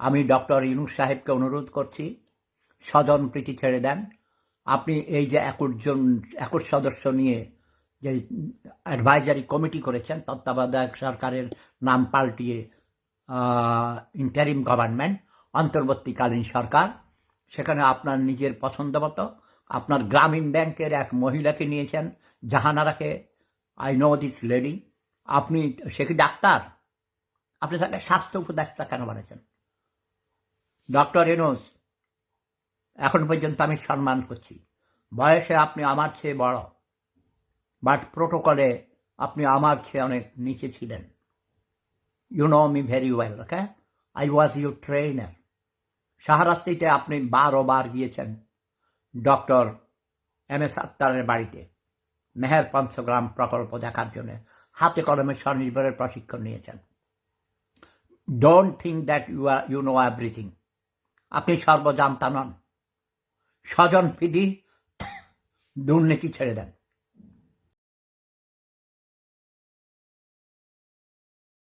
আমি ডক্টর ইউনূস সাহেবকে অনুরোধ করছি, স্বজন প্রীতি ছেড়ে দেন। আপনি এই যে 21 সদস্য নিয়ে যে অ্যাডভাইজারি কমিটি করেছেন, তত্ত্বাবধায়ক সরকারের নাম পাল্টিয়ে ইন্টারিম গভর্নমেন্ট, অন্তর্বর্তীকালীন সরকার, সেখানে আপনার নিজের পছন্দ মতো আপনার গ্রামীণ ব্যাংকের এক মহিলাকে নিয়েছেন, জাহানারাকে। I know this lady. আপনি সে কি ডাক্তার? আপনি তাকে স্বাস্থ্য উপদেষ্টা কেন বানিয়েছেন? ডক্টর ইউনূস, এখন পর্যন্ত আমি সম্মান করছি। বয়সে আপনি আমার চেয়ে বড়, বাট প্রোটোকলে আপনি আমার চেয়ে অনেক নিচে ছিলেন। You know me very well, okay? I was your trainer. শাহরাস্তিতে আপনি 12 বার গিয়েছেন ডক্টর MS আক্তারের বাড়িতে মেহের পঞ্চগ্রাম প্রকল্প দেখার জন্য, হাতে কলমে স্বনির্ভরের প্রশিক্ষণ নিয়েছেন। Don't think that you know everything. আপনি সর্বজান্তা নন। স্বজন প্রীতি, দুর্নীতি ছেড়ে দেন।